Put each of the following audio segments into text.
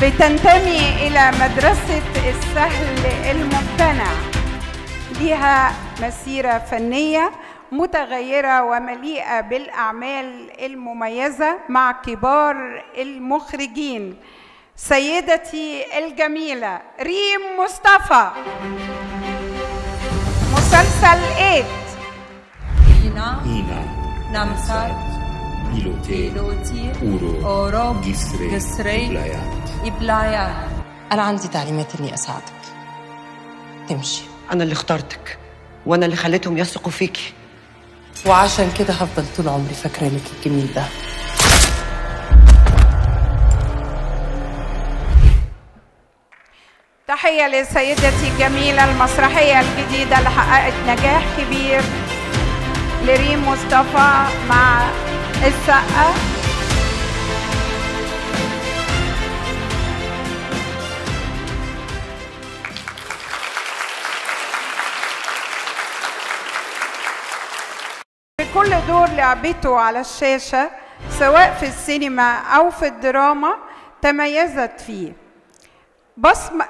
بتنتمي إلى مدرسة السهل الممتنع، لها مسيرة فنية متغيرة ومليئة بالأعمال المميزة مع كبار المخرجين. سيدتي الجميلة ريم مصطفى. مسلسل 8 هينا نمسار بيلوتي أورو جسري إبلايات. أنا عندي تعليمات إني أساعدك تمشي. أنا اللي اخترتك وأنا اللي خليتهم يثقوا فيكي، وعشان كده هفضل طول عمري فاكرة لك الجميل ده. تحية لسيدتي الجميلة المسرحية الجديدة اللي حققت نجاح كبير لريم مصطفى مع السقا. كل دور لعبته على الشاشة سواء في السينما أو في الدراما تميزت فيه.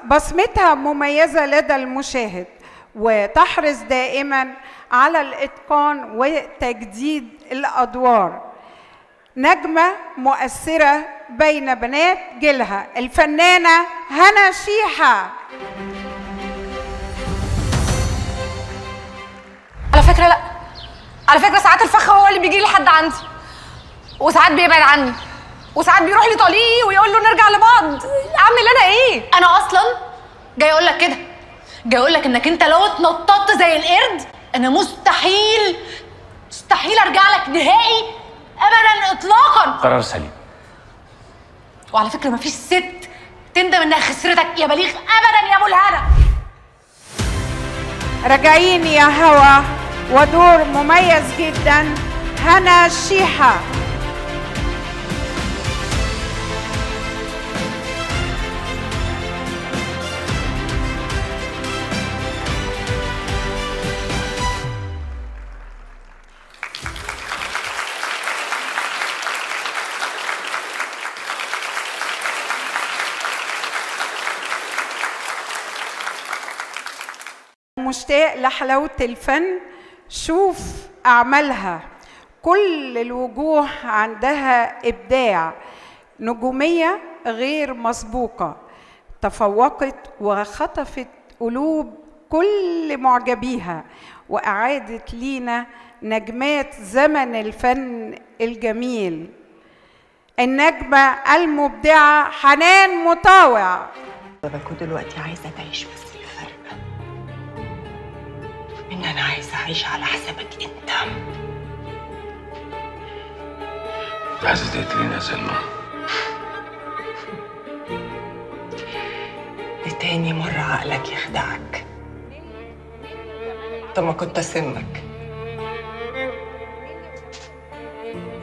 بصمتها مميزة لدى المشاهد وتحرص دائما على الإتقان وتجديد الأدوار. نجمة مؤثرة بين بنات جيلها الفنانة هنا شيحة. على فكرة ساعات الفخ هو اللي بيجي لحد عندي، وساعات بيبعد عني، وساعات بيروح لي طليقي ويقول له نرجع لبعض. اعمل انا ايه؟ انا اصلا جاي اقول لك كده، جاي اقول لك انك انت لو اتنططت زي القرد انا مستحيل ارجع لك نهائي ابدا اطلاقا. قرار سليم. وعلى فكرة مفيش ست تندم انها خسرتك يا بليغ ابدا يا ابو الهنا. راجعين يا هوا ودور مميز جدا هنا شيحة. مشتاق لحلاوة الفن، شوف أعمالها، كل الوجوه عندها إبداع، نجومية غير مسبوقة، تفوقت وخطفت قلوب كل معجبيها وأعادت لينا نجمات زمن الفن الجميل. النجمة المبدعة حنان مطاوع. بكون دلوقتي عايزة تعيش، بس الفرق إن أنا عايزة أعيش على حسابك أنت. عايزة تقتليني يا سلمى؟ دي تاني مرة عقلك يخدعك. طب ما كنت أسمك.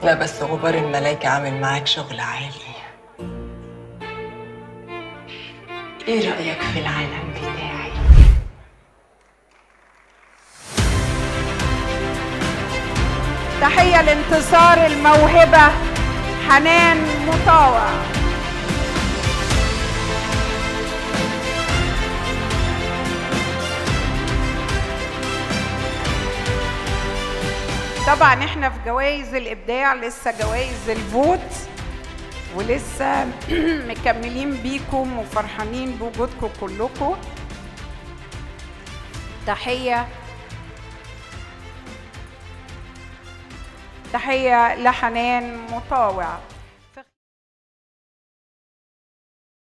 لا بس غبار الملايكة عامل معاك شغل عالي. إيه رأيك في العالم بتاعي؟ تحية لانتصار الموهبة حنان مطاوع. طبعا احنا في جوائز الإبداع، لسه جوائز الفوت ولسه مكملين بيكم وفرحانين بوجودكم كلكم. تحية لحنان مطاوع.